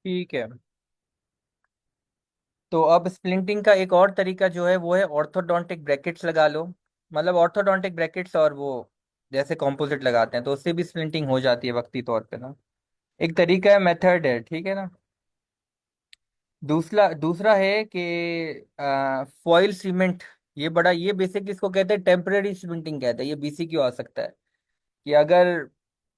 ठीक है। तो अब स्प्लिंटिंग का एक और तरीका जो है वो है ऑर्थोडोंटिक ब्रैकेट्स लगा लो। मतलब ऑर्थोडोंटिक ब्रैकेट्स और वो जैसे कॉम्पोजिट लगाते हैं तो उससे भी स्प्लिंटिंग हो जाती है वक्ती तौर पे ना। एक तरीका है, मेथड है, ठीक है ना। दूसरा दूसरा है कि फॉइल सीमेंट। ये बेसिक इसको कहते हैं टेम्परेरी स्प्लिंटिंग कहते हैं। ये बीसीक्यू आ सकता है कि अगर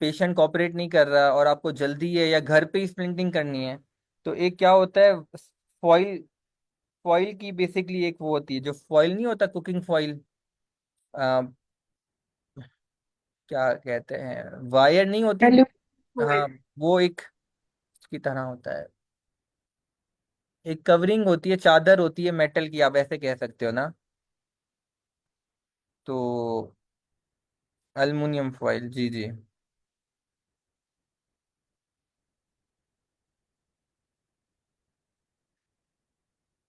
पेशेंट कोऑपरेट नहीं कर रहा और आपको जल्दी है या घर पे ही स्प्लिंटिंग करनी है तो एक क्या होता है, फॉइल फॉइल की बेसिकली एक वो होती है, जो फॉइल नहीं होता कुकिंग फॉइल, क्या कहते हैं, वायर नहीं होती। हाँ, एल्यूमिनियम। वो एक की तरह होता है। एक कवरिंग होती है, चादर होती है मेटल की, आप ऐसे कह सकते हो ना। तो अल्मुनियम फॉइल, जी जी।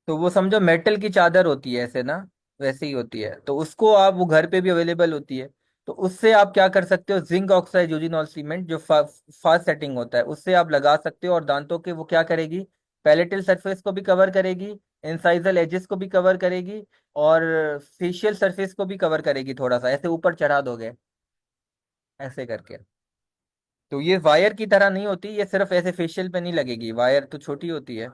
तो वो समझो मेटल की चादर होती है ऐसे ना, वैसे ही होती है। तो उसको आप, वो घर पे भी अवेलेबल होती है। तो उससे आप क्या कर सकते हो, जिंक ऑक्साइड यूजिनॉल सीमेंट जो फास्ट सेटिंग होता है उससे आप लगा सकते हो। और दांतों के वो क्या करेगी, पैलेटल सरफेस को भी कवर करेगी, इंसाइजल एजेस को भी कवर करेगी, और फेशियल सरफेस को भी कवर करेगी। थोड़ा सा ऐसे ऊपर चढ़ा दोगे ऐसे करके। तो ये वायर की तरह नहीं होती, ये सिर्फ ऐसे फेशियल पे नहीं लगेगी, वायर तो छोटी होती है।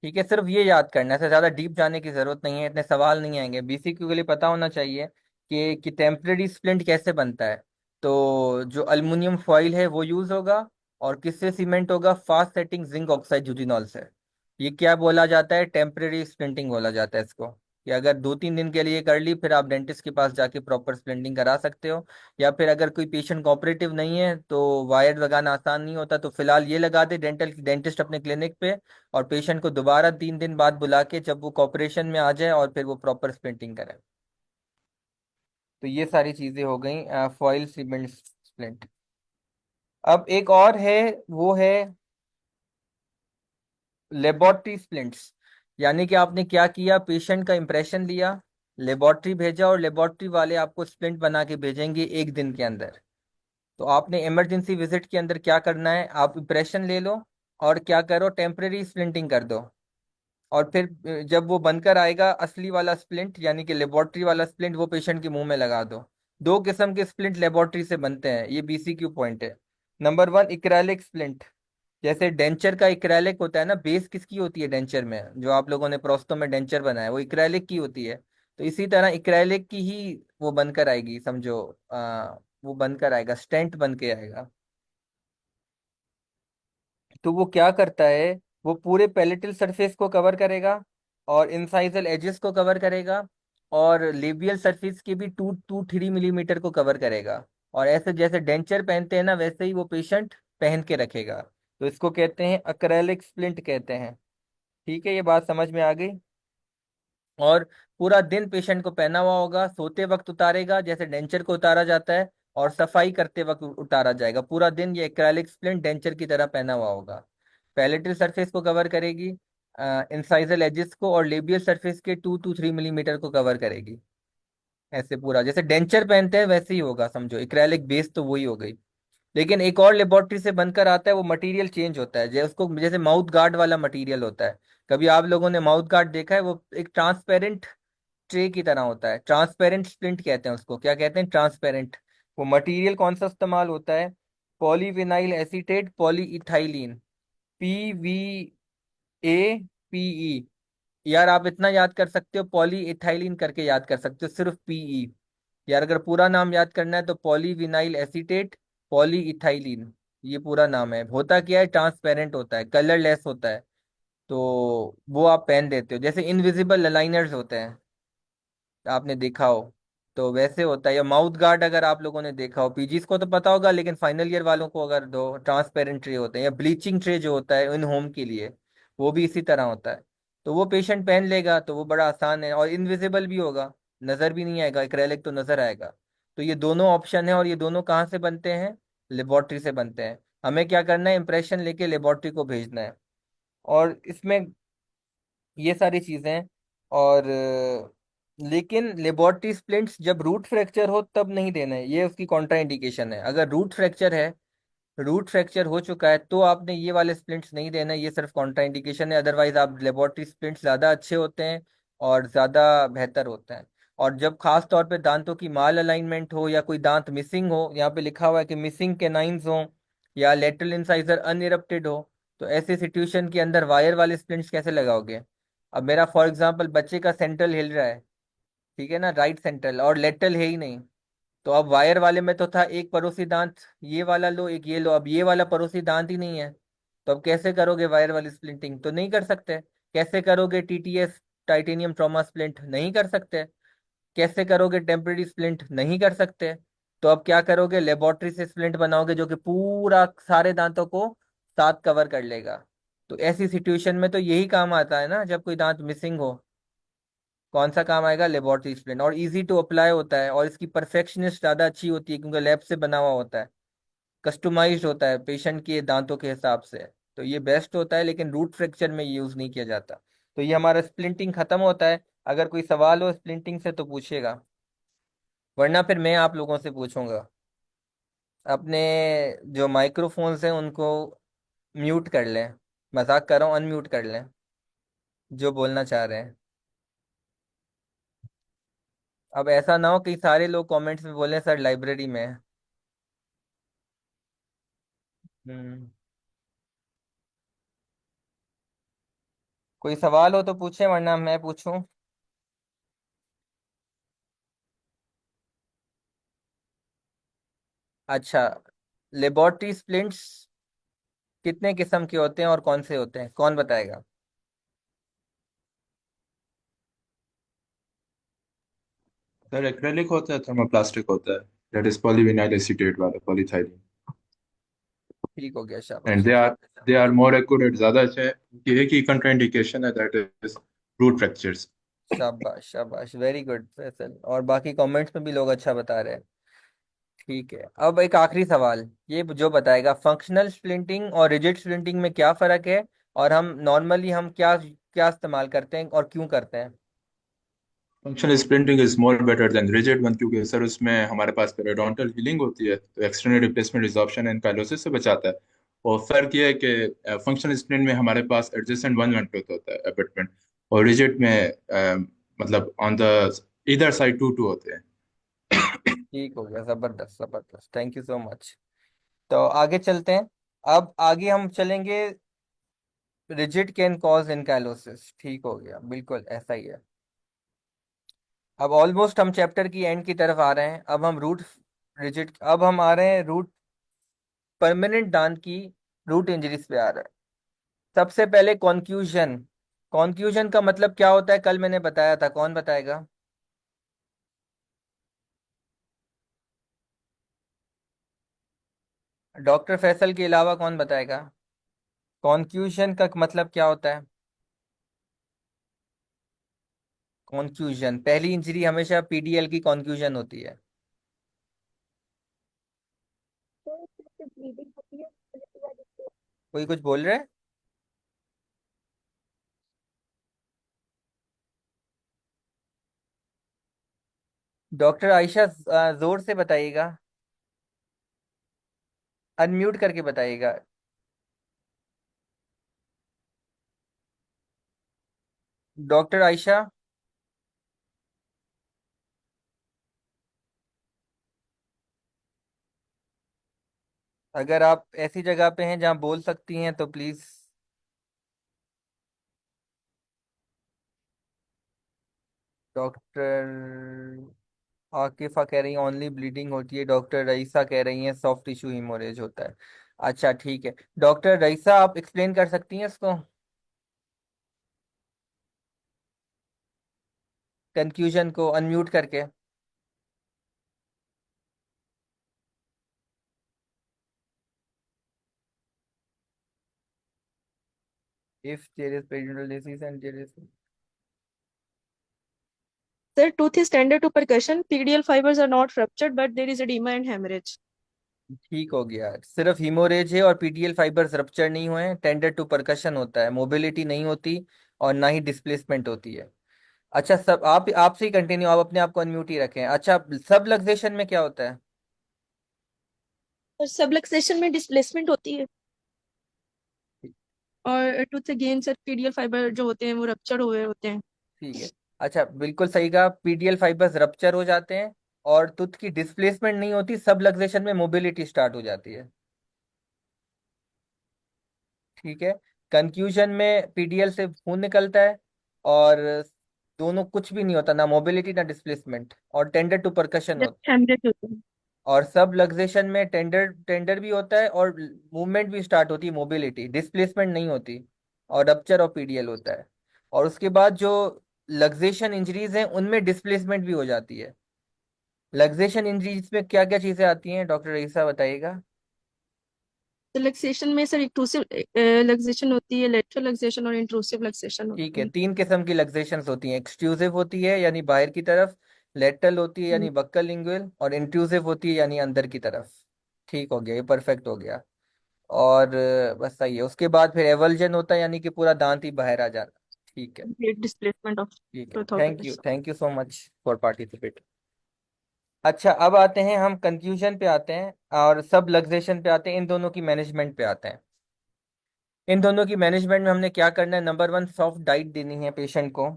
ठीक है, सिर्फ ये याद करना है, इससे ज्यादा डीप जाने की जरूरत नहीं है, इतने सवाल नहीं आएंगे। बीसीक्यू के लिए पता होना चाहिए कि टेम्परेरी स्प्लिंट कैसे बनता है। तो जो अल्मुनियम फॉइल है वो यूज होगा, और किससे सीमेंट होगा, fast setting zinc oxide eugenol से। ये क्या बोला जाता है, टेम्परेरी स्प्लिंटिंग बोला जाता है इसको। कि अगर 2-3 दिन के लिए कर ली फिर आप डेंटिस्ट के पास जाके प्रॉपर स्प्लिंटिंग करा सकते हो। या फिर अगर कोई पेशेंट कोऑपरेटिव नहीं है तो वायर लगाना आसान नहीं होता, तो फिलहाल ये लगा दे डेंटिस्ट अपने क्लिनिक पे। और पेशेंट को दोबारा 3 दिन बाद बुला के जब वो कॉपरेशन में आ जाए और फिर वो प्रॉपर स्प्लिंटिंग करे। तो ये सारी चीजें हो गई फॉइल सीमेंट स्प्लिंट। अब एक और है, वो है लेबोरेटरी स्प्लिंट्स। यानी कि आपने क्या किया, पेशेंट का इंप्रेशन लिया, लेबोरेटरी भेजा, और लेबोरेटरी वाले आपको स्प्लिंट बना के भेजेंगे 1 दिन के अंदर। तो आपने इमरजेंसी विजिट के अंदर क्या करना है, आप इंप्रेशन ले लो और क्या करो, टेम्परेरी स्प्लिंटिंग कर दो। और फिर जब वो बनकर आएगा असली वाला स्प्लिंट यानी कि लेबोरेटरी वाला स्प्लिंट, वो पेशेंट के मुंह में लगा दो। दो किस्म के स्प्लिंट लेबोरेटरी से बनते हैं, ये बीसीक्यू पॉइंट है। Number 1, acrylic splint. जैसे डेंचर का इक्रेलिक होता है ना, बेस किसकी होती है डेंचर में, जो आप लोगों ने प्रोस्टो में डेंचर बनाया वो इक्रेलिक की होती है। तो इसी तरह इक्रेलिक की ही वो बनकर आएगी, समझो। वो बनकर आएगा, स्टेंट बन के आएगा। तो वो क्या करता है, वो पूरे पैलेटल सरफेस को कवर करेगा, और इंसाइजल एजेस को कवर करेगा, और लेबियल सरफेस के भी 2 to 3 मिलीमीटर को कवर करेगा। और ऐसे जैसे डेंचर पहनते हैं ना वैसे ही वो पेशेंट पहन के रखेगा। तो इसको कहते हैं अक्रेलिक स्प्लिंट कहते हैं। ठीक है, ये बात समझ में आ गई। और पूरा दिन पेशेंट को पहना हुआ होगा, सोते वक्त उतारेगा जैसे डेंचर को उतारा जाता है, और सफाई करते वक्त उतारा जाएगा। पूरा दिन ये एक्रेलिक स्प्लिंट डेंचर की तरह पहना हुआ होगा। पैलेटल सरफेस को कवर करेगी, इंसाइजल एजिस को, और लेबियल सरफेस के 2 to 3 मिलीमीटर को कवर करेगी। ऐसे पूरा जैसे डेंचर पहनते हैं वैसे ही होगा, समझो एक्रेलिक बेस तो वही हो गई। लेकिन एक और लेबोरेटरी से बनकर आता है, वो मटेरियल चेंज होता है, जैसे उसको जैसे माउथ गार्ड वाला मटेरियल होता है। कभी आप लोगों ने माउथ गार्ड देखा है, वो एक ट्रांसपेरेंट ट्रे की तरह होता है, ट्रांसपेरेंट स्प्लिंट कहते हैं उसको। क्या कहते हैं, ट्रांसपेरेंट। वो मटेरियल कौन सा इस्तेमाल होता है, पॉलीविनाइल एसीटेट पॉलीइथाइलिन, PVAPE। यार आप इतना याद कर सकते हो, पॉली इथाइलिन करके याद कर सकते हो, सिर्फ पीई। यार अगर पूरा नाम याद करना है तो पॉलीविनाइल एसीटेट पॉली इथाइलिन, ये पूरा नाम है। होता क्या है, ट्रांसपेरेंट होता है, कलरलेस होता है। तो वो आप पहन देते हो, जैसे इनविजिबल अलाइनर्स होते हैं, आपने देखा हो तो वैसे होता है। या माउथ गार्ड अगर आप लोगों ने देखा हो, पीजीज को तो पता होगा, लेकिन फाइनल ईयर वालों को अगर दो, ट्रांसपेरेंट ट्रे होते हैं, या ब्लीचिंग ट्रे जो होता है इन होम के लिए, वो भी इसी तरह होता है। तो वो पेशेंट पहन लेगा तो वो बड़ा आसान है, और इनविजिबल भी होगा, नजर भी नहीं आएगा, एक्रेलिक तो नजर आएगा। तो ये दोनों ऑप्शन है, और ये दोनों कहाँ से बनते हैं, लेबोरेटरी से बनते हैं। हमें क्या करना है, इंप्रेशन लेके लेबोरेटरी को भेजना है। और इसमें ये सारी चीजें हैं। और लेकिन लेबोरेटरी स्प्लिंट्स जब रूट फ्रैक्चर हो तब नहीं देना है, ये उसकी कॉन्ट्रा इंडिकेशन है। अगर रूट फ्रैक्चर है, रूट फ्रैक्चर हो चुका है, तो आपने ये वाले स्प्लिंट्स नहीं देना है, ये सिर्फ कॉन्ट्रा इंडिकेशन है। अदरवाइज आप लेबोरेटरी स्प्लिंट्स ज़्यादा अच्छे होते हैं और ज़्यादा बेहतर होते हैं। और जब खास तौर पे दांतों की माल अलाइनमेंट हो या कोई दांत मिसिंग हो, यहाँ पे लिखा हुआ है कि मिसिंग कैनाइन्स हो या लेटरल इंसाइजर अनइरप्टेड हो, तो ऐसी सिचुएशन के अंदर वायर वाले स्प्लिंट्स कैसे लगाओगे? अब मेरा फॉर एग्जांपल बच्चे का सेंट्रल हिल रहा है, ठीक है ना, राइट सेंट्रल, और लेटरल है ही नहीं, तो अब वायर वाले में तो था एक पड़ोसी दांत ये वाला लो एक ये लो, अब ये वाला पड़ोसी दांत ही नहीं है, तो अब कैसे करोगे वायर वाली स्प्लिंटिंग? तो नहीं कर सकते। कैसे करोगे टीटीएस, टाइटेनियम ट्रॉमा स्प्लिंट? नहीं कर सकते। कैसे करोगे टेम्पररी स्प्लिंट? नहीं कर सकते। तो अब क्या करोगे? लेबोरेटरी से स्प्लिंट बनाओगे जो कि पूरा सारे दांतों को साथ कवर कर लेगा। तो ऐसी सिचुएशन में तो यही काम आता है ना, जब कोई दांत मिसिंग हो। कौन सा काम आएगा? Laboratory splint. और इजी टू अप्लाई होता है, और इसकी परफेक्शनिस्ट ज़्यादा अच्छी होती है क्योंकि लैब से बना हुआ होता है, कस्टमाइज्ड होता है पेशेंट के दांतों के हिसाब से। तो ये बेस्ट होता है, लेकिन रूट फ्रैक्चर में यूज़ नहीं किया जाता। तो ये हमारा स्प्लिंटिंग खत्म होता है। अगर कोई सवाल हो स्प्लिंटिंग से तो पूछिएगा, वरना फिर मैं आप लोगों से पूछूंगा। अपने जो माइक्रोफोन्स हैं उनको म्यूट कर लें। मजाक कर रहा हूँ, अनम्यूट कर लें जो बोलना चाह रहे हैं। अब ऐसा ना हो कि सारे लोग कमेंट्स में बोले सर लाइब्रेरी में है। हम्म। कोई सवाल हो तो पूछे, वरना मैं पूछूं। अच्छा, लेबोरेटरी स्प्लिंट्स कितने किस्म के होते हैं और कौन से होते हैं, कौन बताएगा? सर एक्रेलिक होता है, थर्मोप्लास्टिक होता है, दैट इज पॉलीविनाइल एसीटेट वाला पॉलीथाइलीन। ठीक हो गया, एंड शाबाश। दे आर मोर एक्यूरेट, ज्यादा अच्छे हैं। उनकी एक ही कंट्राइंडिकेशन है, दैट इज रूट फ्रैक्चर्स। शाबाश शाबाश, वेरी गुड फैसल। और बाकी कमेंट्स में भी लोग अच्छा बता रहे हैं। ठीक है, अब एक आखिरी सवाल, ये जो बताएगा फंक्शनल स्प्लिंटिंग और रिजिड स्प्लिंटिंग में क्या फ़र्क है, और हम नॉर्मली हम क्या क्या इस्तेमाल करते हैं और क्यों करते हैं? Functional splinting is more better than rigid one, क्योंकि सर उसमें हमारे पास पेरियोडोंटल हीलिंग होती है, तो एक्सटर्नल रिप्लेसमेंट रिजॉर्प्शन एंड काइलोसिस से बचाता है। और फर्क ये है कि फंक्शनल स्प्लिंट में हमारे पास एडजेसेंट वन वेंट्रुक होता है अबटमेंट, और रिजिड में मतलब ऑन द इधर साइड टू टू होते हैं। ठीक हो गया, ज़बरदस्त ज़बरदस्त, थैंक यू सो मच। तो आगे चलते हैं। अब आगे हम चलेंगे, रिजिड कैन कॉज एनकाइलोसिस। ठीक हो गया, बिल्कुल ऐसा ही है। अब ऑलमोस्ट हम चैप्टर की एंड की तरफ आ रहे हैं। अब हम रूट रिजिड, अब हम आ रहे हैं रूट परमानेंट दांत की रूट इंजरीज पे आ रहे हैं। सबसे पहले कॉन्क्यूजन। कॉन्क्यूजन का मतलब क्या होता है कल मैंने बताया था, कौन बताएगा? डॉक्टर फैसल के अलावा कौन बताएगा? कॉन्क्यूजन का मतलब क्या होता है? कॉन्क्यूजन, पहली इंजरी हमेशा पीडीएल की कॉन्क्यूजन होती है। कोई कुछ बोल रहे हैं? डॉक्टर आयशा जोर से बताइएगा, अनम्यूट करके बताइएगा। डॉक्टर आयशा, अगर आप ऐसी जगह पे हैं जहां बोल सकती हैं तो प्लीज। डॉक्टर आकिफा कह रही है ओनली ब्लीडिंग होती है, डॉक्टर रईसा कह रही हैं सॉफ्ट टिश्यू हिमोरेज होता है। अच्छा ठीक है, डॉक्टर रईसा आप एक्सप्लेन कर सकती हैं इसको, कंफ्यूजन को, अनम्यूट करके। If there is periodontal disease and there is. Sir, tooth is tender to percussion. PDL fibers are not ruptured, but there is edema and hemorrhage. ठीक हो गया, सिर्फ हीमोरेज है और पीटीएल फाइबर्स रप्चर नहीं हुए हैं, टेंडर टू परकशन होता है, मोबिलिटी नहीं होती और ना ही डिस्प्लेसमेंट होती है। अच्छा, सब आप आपसे ही कंटिन्यू, आप अपने आप को अनम्यूट ही रखें। अच्छा, सब लक्सेशन में क्या होता है? और सबलक्सेशन में डिस्प्लेसमेंट होती है, और टूथ से गेंस और पीडियल फाइबर जो होते हैं वो रप्चर हुए होते हैं। ठीक है। अच्छा, बिल्कुल सही कहा, पीडीएल फाइबर्स रप्चर हो जाते हैं और टूथ की डिस्प्लेसमेंट नहीं होती, सब लक्सेशन में मोबिलिटी स्टार्ट हो जाती है। ठीक है। कंक्यूजन में पीडीएल से खून निकलता है और दोनों कुछ भी नहीं होता, ना मोबिलिटी ना डिस्प्लेसमेंट, और टेंडर टू परकशन जब होता है। हेमरेज होते हैं। और सब लक्सेशन में टेंडर टेंडर भी होता है और मूवमेंट भी स्टार्ट होती है, मोबिलिटी, डिस्प्लेसमेंट नहीं होती। और रप्चर ऑफ पीडीएल होता है। और उसके बाद जो लक्सेशन इंजरीज हैं उनमें डिस्प्लेसमेंट भी हो जाती है। लक्सेशन इंजरीज में क्या क्या चीजें आती हैं, डॉक्टर रईसा बताइएगा। रिलैक्सेशन में सर इंट्रूसिव रिलैक्सेशन होती है, लेटरल रिलैक्सेशन और इंट्रूसिव रिलैक्सेशन ठीक होती है, है। तीन किस्म की लक्सेशंस होती हैं, एक्सट्रूसिव होती है यानी बाहर की तरफ, लेटरल होती है हम्म, यानी बक्कल लिंगुअल, और इंट्रूसिव होती है यानी अंदर की तरफ। ठीक हो गया, ये परफेक्ट हो गया। और बस सही है, उसके बाद फिर एवल्जन होता है यानी कि पूरा दांत ही बाहर आ जाना। ठीक है। ग्रेट डिस्प्लेसमेंट ऑफ ठीक है, tooth thank you, organs. Thank you so much for participate. अच्छा, अब आते हैं हम कंक्लूजन पे आते हैं और सब लक्सेशन पे आते हैं, इन दोनों की मैनेजमेंट पे आते हैं। इन दोनों की मैनेजमेंट में हमने क्या करना है? नंबर वन, सॉफ्ट डाइट देनी है पेशेंट को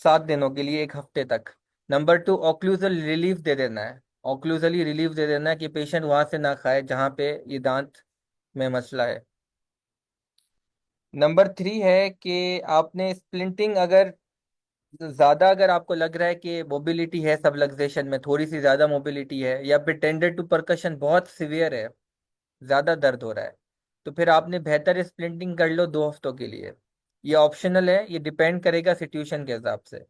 7 दिनों के लिए, 1 हफ्ते तक। नंबर टू, ऑक्लूजल रिलीफ दे देना है। ऑक्लूजली रिलीफ दे देना है कि पेशेंट वहां से ना खाए जहां पे ये दांत में मसला है। नंबर थ्री है कि आपने स्प्लिंटिंग, अगर ज्यादा अगर आपको लग रहा है कि मोबिलिटी है सब लक्सेशन में, थोड़ी सी ज्यादा मोबिलिटी है, या फिर टेंडर टू परकशन बहुत सिवियर है, ज्यादा दर्द हो रहा है, तो फिर आपने बेहतर स्प्लिंटिंग कर लो 2 हफ्तों के लिए। ये ऑप्शनल है, ये डिपेंड करेगा सिचुएशन के हिसाब से।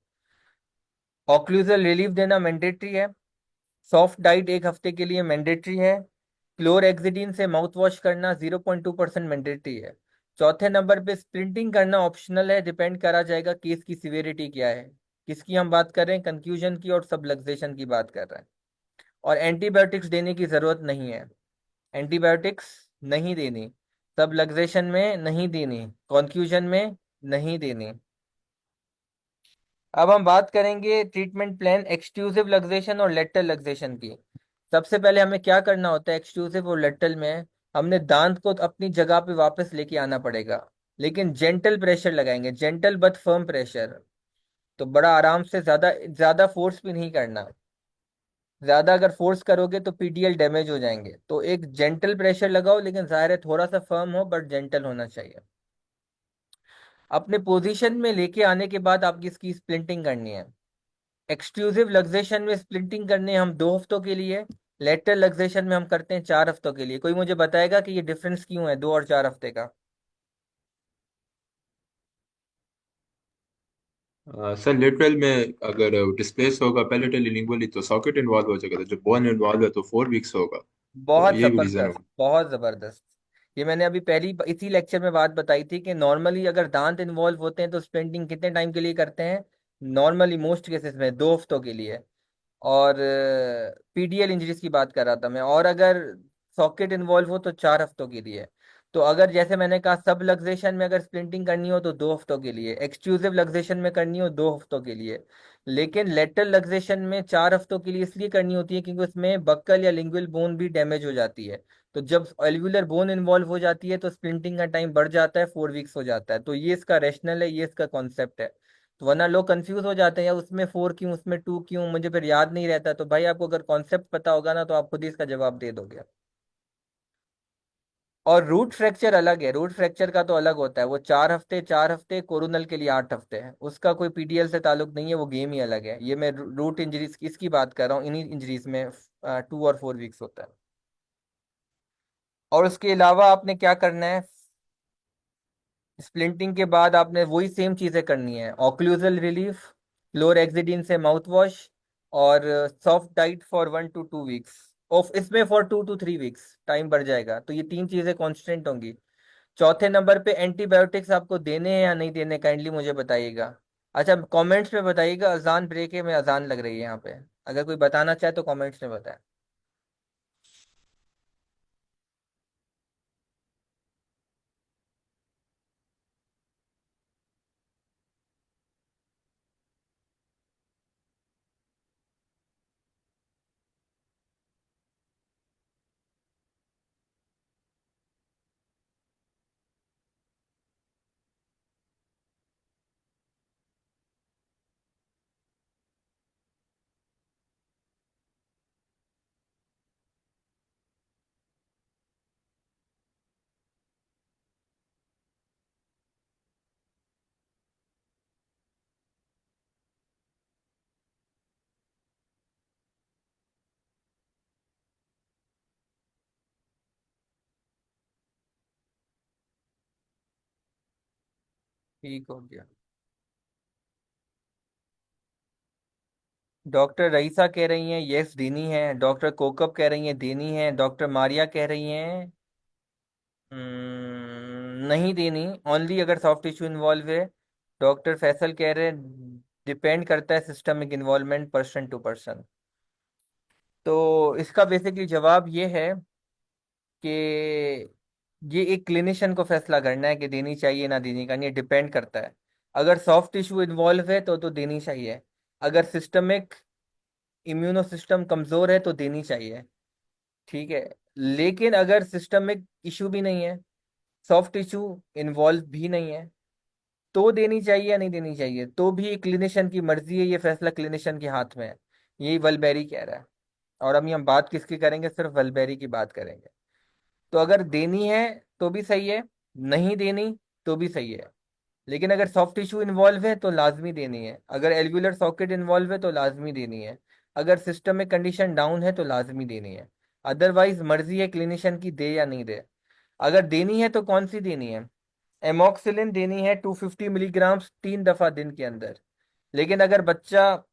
ऑक्लूजल रिलीफ देना मैंडेटरी है। सॉफ्ट डाइट 1 हफ्ते के लिए मैंडेटरी है। क्लोरेक्सिडिन से माउथ वॉश करना 0.2% मैंडेटरी है। चौथे नंबर पे स्प्लिंटिंग करना ऑप्शनल है, डिपेंड करा जाएगा केस की सिवियरिटी क्या है। किसकी हम बात कर रहे हैं? कंफ्यूजन की और सबलक्सेशन की बात कर रहे हैं। और एंटीबायोटिक्स देने की जरूरत नहीं है, एंटीबायोटिक्स नहीं देनी, सब लक्सेशन में नहीं देनी, कॉन्फ्यूजन में नहीं देनी। अब हम बात करेंगे ट्रीटमेंट प्लान एक्सक्लूसिव लक्सेशन और लेटरल लक्सेशन की। सबसे पहले हमें क्या करना होता है एक्सक्लूसिव और लेटरल में? हमने दांत को अपनी जगह पे वापस लेके आना पड़ेगा, लेकिन जेंटल प्रेशर लगाएंगे, जेंटल बट फर्म प्रेशर। तो बड़ा आराम से, ज्यादा ज्यादा फोर्स भी नहीं करना। ज्यादा अगर फोर्स करोगे तो पीडीएल डैमेज हो जाएंगे, तो एक जेंटल प्रेशर लगाओ, लेकिन जाहिर है थोड़ा सा फर्म हो बट जेंटल होना चाहिए। अपने पोजीशन में लेके आने के बाद आपकी इसकी स्प्लिंटिंग करनी है। एक्सक्लूसिव लक्सेशन में स्प्लिंटिंग करने हम 2 हफ्तों के लिए, लेटरल लक्सेशन में हम करते हैं 4 हफ्तों के लिए। कोई मुझे बताएगा कि ये डिफरेंस क्यों है 2 और 4 हफ्ते का? सर लिटरल में अगर डिस्प्लेस होगा पैलेटल लिंगुअली तो सॉकेट इन्वॉल्व हो जाएगा, तो जब बोन इन्वॉल्व है तो 4 वीक्स होगा। तो बहुत ये भी रीजन जबरदस्त, होगा। बहुत जबरदस्त। ये मैंने अभी पहली इसी लेक्चर में बात बताई थी कि नॉर्मली अगर दांत इन्वॉल्व होते हैं तो स्प्लिंटिंग कितने टाइम के लिए करते हैं? नॉर्मली मोस्ट केसेस में 2 हफ्तों के लिए। और पीडीएल इंजरीज की बात कर रहा था मैं, और अगर सॉकेट इन्वॉल्व हो तो 4 हफ्तों के लिए। तो अगर जैसे मैंने कहा सब लक्सेशन में अगर स्प्लिंटिंग करनी हो तो 2 हफ्तों के लिए, एक्सक्लूसिव लक्सेशन में करनी हो 2 हफ्तों के लिए। लेकिन लेटरल लक्सेशन में 4 हफ्तों के लिए इसलिए करनी होती है क्योंकि उसमें बक्कल या लिंगुअल बोन भी डैमेज हो जाती है। तो जब एल्वुलर बोन इन्वॉल्व हो जाती है तो स्प्लिंटिंग का टाइम बढ़ जाता है, 4 वीक्स हो जाता है। तो ये इसका रैशनल है, ये इसका कॉन्सेप्ट है। तो वरना लोग कंफ्यूज हो जाते हैं, यार उसमें 4 क्यों, उसमें 2 क्यों, मुझे फिर याद नहीं रहता। तो भाई आपको अगर कॉन्सेप्ट पता होगा ना तो आप खुद ही इसका जवाब दे दोगे। और रूट फ्रैक्चर अलग है, रूट फ्रैक्चर का तो अलग होता है, वो 4 हफ्ते, 4 हफ्ते, कोरोनल के लिए 8 हफ्ते है, उसका कोई पीडीएल से ताल्लुक नहीं है, वो गेम ही अलग है। ये मैं रूट इंजरीज इसकी बात कर रहा हूँ, इन्हीं इंजरीज में 2 और 4 वीक्स होता है। और उसके अलावा आपने क्या करना है? स्प्लिंटिंग के बाद आपने वही सेम चीजें करनी है, ऑक्लूजल रिलीफ, क्लोरेक्सिडिन से माउथ वॉश, और soft diet for 1 to 2 weeks. Of इसमें फॉर 2 to 3 वीक्स टाइम बढ़ जाएगा, तो ये तीन चीजें कांस्टेंट होंगी। चौथे नंबर पे एंटीबायोटिक्स आपको देने हैं या नहीं देने, काइंडली मुझे बताइएगा। अच्छा, कमेंट्स में बताइएगा, अजान ब्रेक है, मैं अजान लग रही है यहाँ पे। अगर कोई बताना चाहे तो कमेंट्स में बताए। ठीक हो गया। डॉक्टर रईसा कह रही हैं यस देनी है, डॉक्टर कोकब कह रही हैं देनी है, डॉक्टर मारिया कह रही हैं नहीं देनी, ओनली अगर सॉफ्ट टिश्यू इन्वॉल्व है। डॉक्टर फैसल कह रहे हैं डिपेंड करता है systemic involvement person to person. तो इसका बेसिकली जवाब ये है कि ये एक क्लिनिशियन को फैसला करना है कि देनी चाहिए ना देनी का, ये डिपेंड करता है। अगर सॉफ्ट टिश्यू इन्वॉल्व है तो देनी चाहिए। अगर सिस्टमिक इम्यूनो सिस्टम कमजोर है तो देनी चाहिए। ठीक है। लेकिन अगर सिस्टमिक इशू भी नहीं है, सॉफ्ट टिश्यू इन्वॉल्व भी नहीं है, तो देनी चाहिए या नहीं देनी चाहिए, तो भी क्लिनिशियन की मर्जी है, ये फैसला क्लिनिशियन के हाथ में है। यही वलबेरी कह रहा है। और अभी हम बात किसकी करेंगे, सिर्फ वलबेरी की बात करेंगे। तो अगर देनी है तो भी सही है, नहीं देनी तो भी सही है। लेकिन अगर सॉफ्ट टिश्यू इन्वॉल्व है तो लाजमी देनी है, अगर एल्वुलर सॉकेट इन्वॉल्व है तो लाजमी देनी है, अगर सिस्टम में कंडीशन डाउन है तो लाजमी देनी है। अदरवाइज मर्जी है क्लिनिशियन की दे या नहीं दे। अगर देनी है तो कौन सी देनी है, एमोक्सिलिन देनी है 250 मिलीग्राम 3 दफा दिन के अंदर। लेकिन अगर बच्चा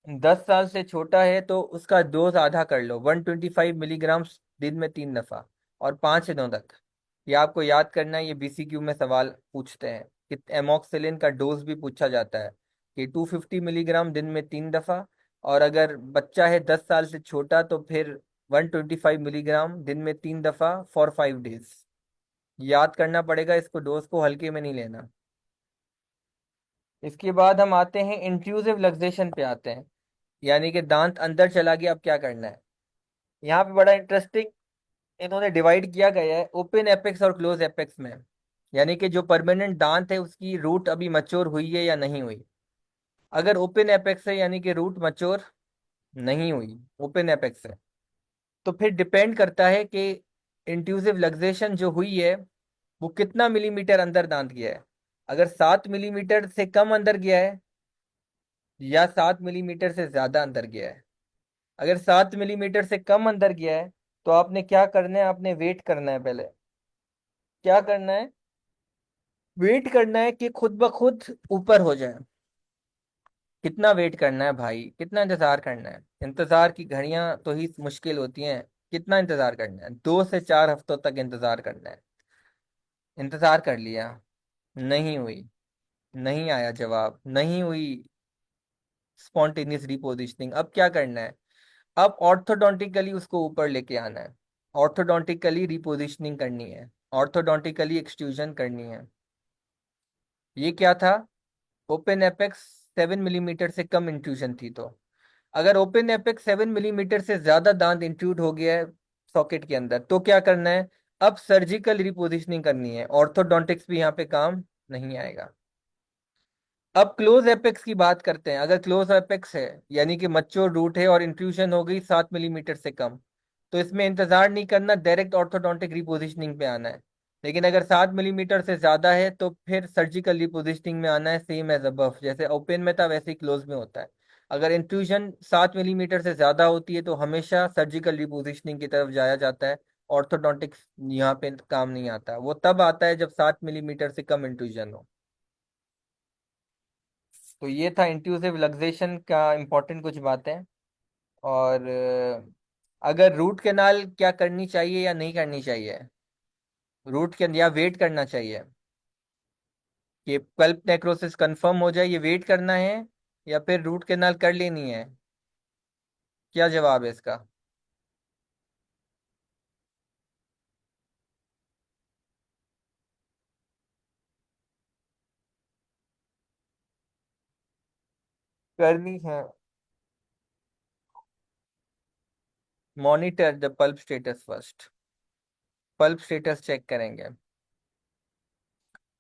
10 साल से छोटा है तो उसका डोज आधा कर लो, 125 मिलीग्राम दिन में 3 दफा, और 5 दिनों तक। ये आपको याद करना है, ये बीसीक्यू में सवाल पूछते हैं कि एमोक्सिलिन का डोज भी पूछा जाता है कि 250 मिलीग्राम दिन में 3 दफा। और अगर बच्चा है 10 साल से छोटा तो फिर 125 मिलीग्राम दिन में 3 दफा फॉर 5 डेज। याद करना पड़ेगा इसको, डोज को हल्के में नहीं लेना। इसके बाद हम आते हैं इंट्रूसिव लक्सेशन पे आते हैं, यानी कि दांत अंदर चला गया, अब क्या करना है। यहाँ पे बड़ा इंटरेस्टिंग इन्होंने डिवाइड किया गया है ओपन एपेक्स और क्लोज एपेक्स में। यानी कि जो परमानेंट दांत है उसकी रूट अभी मच्योर हुई है या नहीं हुई। अगर ओपन एपेक्स है यानी कि रूट मच्योर नहीं हुई, ओपन एपेक्स है, तो फिर डिपेंड करता है कि इंट्रूसिव लक्सेशन जो हुई है वो कितना मिलीमीटर अंदर दांत गया है। अगर 7 मिलीमीटर से कम अंदर गया है या 7 मिलीमीटर से ज्यादा अंदर गया है। अगर 7 मिलीमीटर से कम अंदर गया है तो आपने क्या करना है, आपने वेट करना है पहले। क्या करना है, वेट करना है कि खुद ब खुद ऊपर हो जाए। कितना वेट करना है भाई, कितना इंतजार करना है, इंतजार की घड़ियां तो ही मुश्किल होती हैं। कितना इंतजार करना है, 2 से 4 हफ्तों तक इंतजार करना है। इंतजार कर लिया, नहीं हुई, नहीं आया जवाब, नहीं हुई स्पॉन्टेनियस रिपोजिशनिंग, अब क्या करना है। अब ऑर्थोडोंटिकली उसको ऊपर लेके आना है, ऑर्थोडोंटिकली रिपोजिशनिंग करनी है, ऑर्थोडोंटिकली एक्सट्रूजन करनी है। ये क्या था, ओपन एपेक्स 7 मिलीमीटर से कम इंट्रूजन थी। तो अगर ओपन एपेक्स 7 मिलीमीटर से ज्यादा दांत इंट्रूड हो गया है सॉकेट के अंदर तो क्या करना है, अब सर्जिकल रिपोजिशनिंग करनी है, ऑर्थोडोंटिक्स भी यहाँ पे काम नहीं आएगा। अब क्लोज एपेक्स की बात करते हैं। अगर क्लोज एपेक्स है यानी कि मच्योर रूट है और इंट्रूशन हो गई 7 मिलीमीटर से कम, तो इसमें इंतजार नहीं करना, डायरेक्ट ऑर्थोडोंटिक रिपोजिशनिंग पे आना है। लेकिन अगर 7 मिलीमीटर से ज्यादा है तो फिर सर्जिकल रिपोजिशनिंग में आना है, सेम एज अबव, जैसे ओपन में था वैसे ही क्लोज में होता है। अगर इंट्रूजन 7 मिलीमीटर से ज्यादा होती है तो हमेशा सर्जिकल रिपोजिशनिंग की तरफ जाया जाता है। ऑर्थोडोंटिक्स यहाँ पे काम नहीं आता, वो तब आता है जब 7 मिलीमीटर से कम इंट्रूजन हो। तो ये था इंट्यूसिव लक्सेशन का इम्पोर्टेंट कुछ बातें। और अगर रूट कैनाल क्या करनी चाहिए या नहीं करनी चाहिए, रूट कैन या वेट करना चाहिए कि पल्प नेक्रोसिस कंफर्म हो जाए, ये वेट करना है या फिर रूट कैनाल कर लेनी है, क्या जवाब है इसका। करनी है, monitor the pulp status first, pulp status check करेंगे।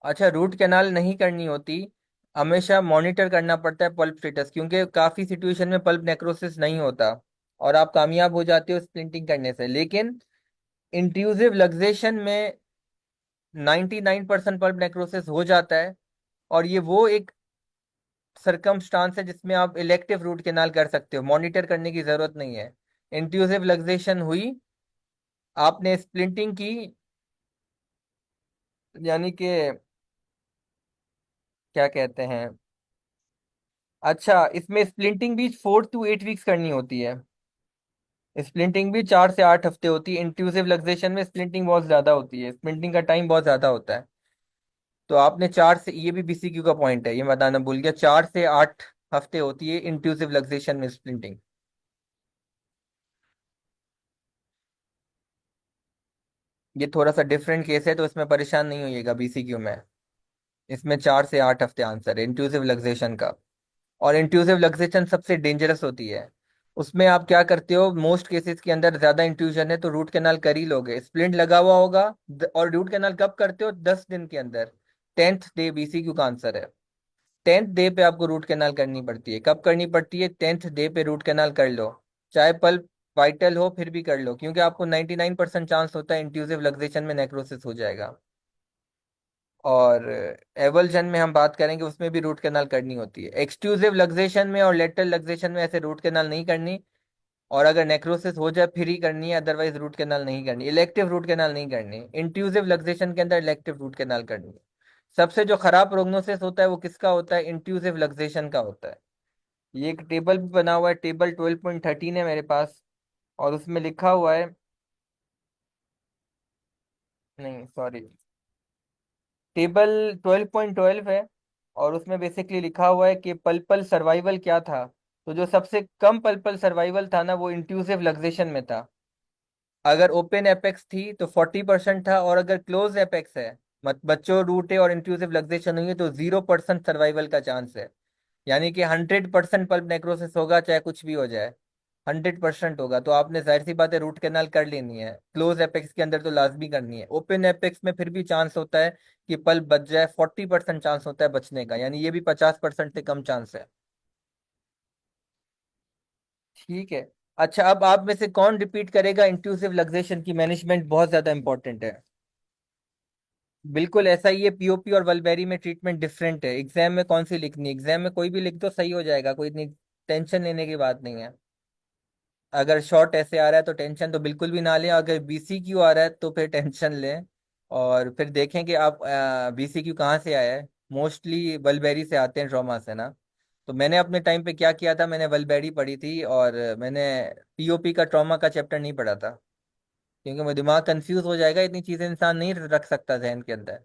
अच्छा, रूट कैनाल नहीं करनी होती, हमेशा मॉनिटर करना पड़ता है पल्प स्टेटस, क्योंकि काफी सिचुएशन में पल्प नेक्रोसिस नहीं होता और आप कामयाब हो जाते हो स्प्लिंटिंग करने से। लेकिन इंट्रूसिव लक्सेशन में 99% पल्प नेक्रोसिस हो जाता है, और ये वो एक सरकमस्टांस है जिसमें आप इलेक्टिव रूट कैनाल कर सकते हो, मॉनिटर करने की जरूरत नहीं है। इंट्रूसिव लक्सेशन हुई, आपने स्प्लिंटिंग की, यानी कि क्या कहते हैं, अच्छा इसमें स्प्लिंटिंग भी 4 to 8 वीक्स करनी होती है। स्प्लिंटिंग भी 4 से 8 हफ्ते होती है। इंट्यूसिव लक्सेशन में स्प्लिंटिंग बहुत ज्यादा होती है, स्प्लिंटिंग का टाइम बहुत ज्यादा होता है। तो आपने चार से, ये भी बीसीक्यू का पॉइंट है, ये बताना भूल गया, 4 से 8 हफ्ते होती है इंट्यूसिव लक्सेशन में स्प्लिंटिंग। ये थोड़ा सा डिफरेंट केस है, तो इसमें परेशान नहीं होइएगा बीसीक्यू में। इसमें 4 से 8 हफ्ते आंसर है इंट्यूसिव लक्सेशन का। और इंट्यूसिव लक्सेशन सबसे डेंजरस होती है। उसमें आप क्या करते हो, मोस्ट केसेस के अंदर ज्यादा इंट्यूजन है तो रूट कैनाल कर ही लोगे, स्प्लिंट लगा हुआ होगा। और रूट कैनाल कब करते हो, 10 दिन के अंदर। 10th डे बीसीक्यू का आंसर है। 10th डे पे आपको रूट कैनाल करनी पड़ती है। कब करनी पड़ती है, 10th डे पे रूट कैनाल कर लो। चाहे पल्प वाइटल हो फिर भी कर लो, क्योंकि आपको 99% चांस होता है इंट्यूसिव लक्सेशन में नेक्रोसिस हो जाएगा। और एवल्जन में हम बात करेंगे, उसमें भी रूट कैनाल करनी होती है। एक्सक्लूसिव लक्सेशन में और लेटरल लक्सेशन में ऐसे रूट कैनाल नहीं करनी। और अगर नेक्रोसिस हो जाए फिर ही करनी है, अदरवाइज रूट कैनाल नहीं करनी, इलेक्टिव रूट कैनाल नहीं करनी। इंट्यूसिव लक्सेशन के अंदर इलेक्टिव रूट कैनाल करनी है। सबसे जो खराब प्रोग्नोसिस होता है वो किसका होता है, इंट्यूसिव लक्सेशन का होता है। ये एक टेबल भी बना हुआ है, टेबल 12.13 है मेरे पास। और उसमें लिखा हुआ है, नहीं सॉरी, टेबल 12.12 है। और उसमें बेसिकली लिखा हुआ है कि पल्पल सर्वाइवल क्या था। तो जो सबसे कम पल्पल सर्वाइवल था ना, वो इंट्यूसिव लक्सेशन में था। अगर ओपन एपेक्स थी तो 40% था, और अगर क्लोज एपेक्स है, मत बच्चों रूट है और इंट्यूसिव लक्सेशन हुई है, तो 0% सर्वाइवल का चांस है। यानी कि 100% पल्प नेक्रोसिस होगा, चाहे कुछ भी हो जाए। 100% होगा, तो आपने जाहिर सी बात है रूट कैनाल कर लेनी है। क्लोज एपेक्स के अंदर तो लाजमी करनी है। ओपन एपेक्स में फिर भी चांस होता है कि पल्प बच जाए, 40% चांस होता है बचने का, यानी ये भी 50% से कम चांस है। ठीक है। अच्छा, अब आप में से कौन रिपीट करेगा, इंट्यूसिव लक्सेशन की मैनेजमेंट बहुत ज्यादा इंपॉर्टेंट है। बिल्कुल ऐसा ही है, पीओपी और वल्बेरी में ट्रीटमेंट डिफरेंट है। एग्जाम में कौन सी लिखनी है, एग्जाम में कोई भी लिख दो सही हो जाएगा, कोई इतनी टेंशन लेने की बात नहीं है। अगर शॉर्ट ऐसे आ रहा है तो टेंशन तो बिल्कुल भी ना लें, अगर बीसीक्यू आ रहा है तो फिर टेंशन लें। और फिर देखें कि आप बीसीक्यू कहाँ से आया है। मोस्टली वल्बेरी से आते हैं, ट्रॉमा से ना। तो मैंने अपने टाइम पे क्या किया था, मैंने वल्बेरी पढ़ी थी, और मैंने पीओपी का ट्रॉमा का चैप्टर नहीं पढ़ा था। क्योंकि वो दिमाग कंफ्यूज हो जाएगा, इतनी चीजें इंसान नहीं रख सकता जहन के अंदर।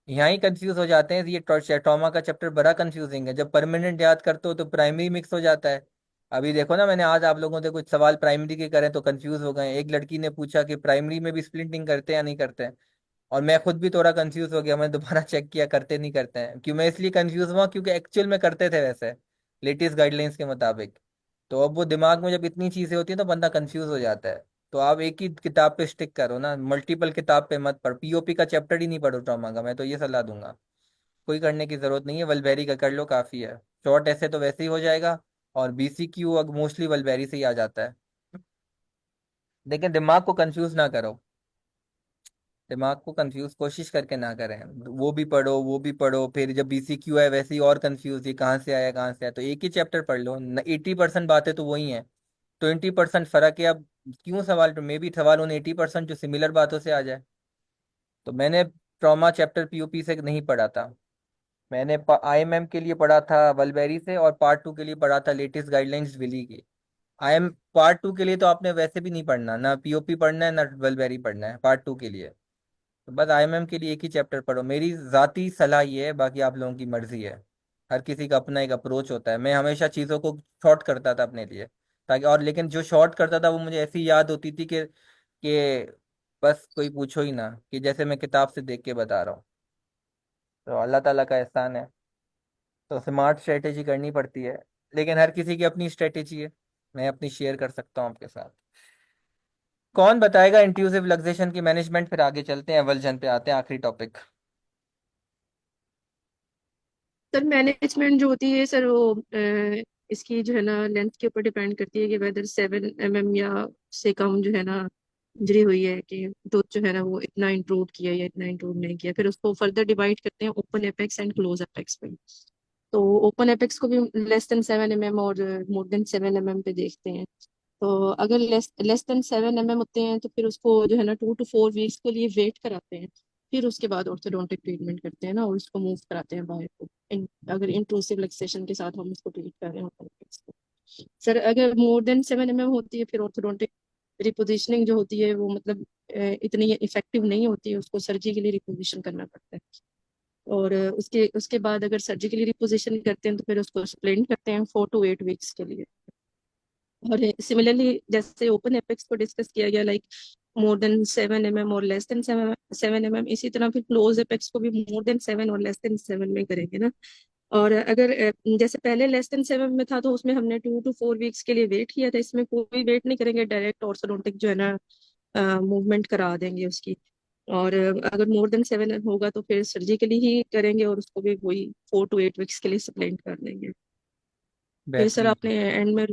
यहाँ ही कंफ्यूज हो जाते हैं। ये ट्रॉमा का चैप्टर बड़ा कंफ्यूजिंग है, जब परमानेंट याद करते हो तो प्राइमरी मिक्स हो जाता है। अभी देखो ना, मैंने आज आप लोगों से कुछ सवाल प्राइमरी के करें तो कंफ्यूज हो गए। एक लड़की ने पूछा कि प्राइमरी में भी स्प्लिंटिंग करते हैं या नहीं करते हैं। और मैं खुद भी थोड़ा कंफ्यूज हो गया, मैंने दोबारा चेक किया करते नहीं करते हैं। क्यों मैं इसलिए कंफ्यूज हुआ, क्योंकि एक्चुअल में करते थे वैसे, लेटेस्ट गाइडलाइंस के मुताबिक। तो अब वो दिमाग में जब इतनी चीजें होती हैं तो बंदा कंफ्यूज हो जाता है। तो आप एक ही किताब पे स्टिक करो ना, मल्टीपल किताब पे मत पढ़, पीओपी का चैप्टर ही नहीं पढ़ो ट्रॉमा का, मैं तो ये सलाह दूंगा। कोई करने की जरूरत नहीं है, वलबेरी का कर लो काफी है। शॉर्ट ऐसे तो वैसे ही हो जाएगा। और बीसीक्यू अब मोस्टली वलबेरी से ही आ जाता है। लेकिन दिमाग को कंफ्यूज ना करो, दिमाग को कंफ्यूज कोशिश करके ना करें। वो भी पढ़ो वो भी पढ़ो, फिर जब बीसीक्यू है वैसे ही और कंफ्यूज, ये कहाँ से आया कहाँ से आया। तो एक ही चैप्टर पढ़ लो, 80% बातें तो वही हैं। 20% फर्क है। अब क्यों सवाल, तो मे भी सवाल उन 80% जो सिमिलर बातों से आ जाए। तो मैंने ट्रॉमा चैप्टर पीओपी से नहीं पढ़ा था। मैंने आईएमएम के लिए पढ़ा था वलबेरी से, और पार्ट 2 के लिए पढ़ा था लेटेस्ट गाइडलाइंस विली की। आईएम पार्ट 2 के लिए तो आपने वैसे भी नहीं पढ़ना, ना पीओपी पढ़ना है ना वलबेरी पढ़ना है पार्ट 2 के लिए। तो बस आईएमएम के लिए एक ही चैप्टर पढ़ो, मेरी जाती सलाह ये है, बाकी आप लोगों की मर्जी है। हर किसी का अपना एक अप्रोच होता है। मैं हमेशा चीज़ों को शॉर्ट करता था अपने लिए, ताकि, और लेकिन जो शॉर्ट करता था वो मुझे ऐसी याद होती थी कि बस कोई पूछो ही ना, कि जैसे मैं किताब से देख के बता रहा हूँ। तो अल्लाह ताला का एहसान है। तो स्मार्ट स्ट्रेटेजी करनी पड़ती है। लेकिन हर किसी की अपनी स्ट्रेटेजी है, मैं अपनी शेयर कर सकता हूँ आपके साथ। कौन बताएगा इंट्यूसिव लक्सेशन की मैनेजमेंट, फिर आगे चलते हैं, एवल्जन पे आते हैं, आखिरी टॉपिक। सर मैनेजमेंट जो होती है सर, वो इसकी जो है ना लेंथ के ऊपर डिपेंड करती है कि वेदर 7 mm या से कम जो है ना इंजरी हुई है, कि तो जो है ना वो इतना इंक्लूड किया या इतना इंक्लूड नहीं किया। फिर उसको फर्दर डिवाइड करते हैं open apex and close apex पे। तो ओपन एपेक्स को भी लेस देन 7 mm और मोर देन 7 mm पे देखते हैं। तो अगर लेस लेस देन 7 mm होते हैं तो फिर उसको जो है ना 2 to 4 वीक्स के लिए वेट कराते हैं। फिर उसके बाद ऑर्थोडोंटिक ट्रीटमेंट करते हैं ना, और उसको मूव कराते हैं बाहर को। अगर इंट्रूसिव रिलैक्सेशन के साथ हम उसको ट्रीट कर रहे हैं orthodontics को। सर अगर मोर देन 7 mm होती है, फिर ऑर्थोडोंटिक रिपोजिशनिंग जो होती है वो मतलब इतनी इफेक्टिव नहीं होती है, उसको सर्जिकली रिपोजिशन करना पड़ता है। और उसके उसके बाद अगर सर्जिकली रिपोजिशन करते हैं तो फिर उसको स्प्लिंट करते हैं 4 to 8 वीक्स के लिए। और सिमिलरली जैसे ओपन एपेक्स को डिस्कस किया गया, लाइक मोर देन 7 mm और लेस देन 7 mm, इसी तरह फिर क्लोज एपेक्स को भी मोर देन 7 और लेस देन 7 में करेंगे ना। और अगर जैसे पहले लेस देन 7 में था तो उसमें हमने 2 to 4 वीक्स के लिए वेट किया था, इसमें कोई वेट नहीं करेंगे, डायरेक्ट ऑर्थोडोंटिक जो है ना मूवमेंट करा देंगे उसकी। और अगर मोर देन 7 होगा तो फिर सर्जिकली ही करेंगे, और उसको भी वही 4 to 8 वीक्स के लिए सप्लेंट कर देंगे। फिर सर बेहतरीन। आपने एंड में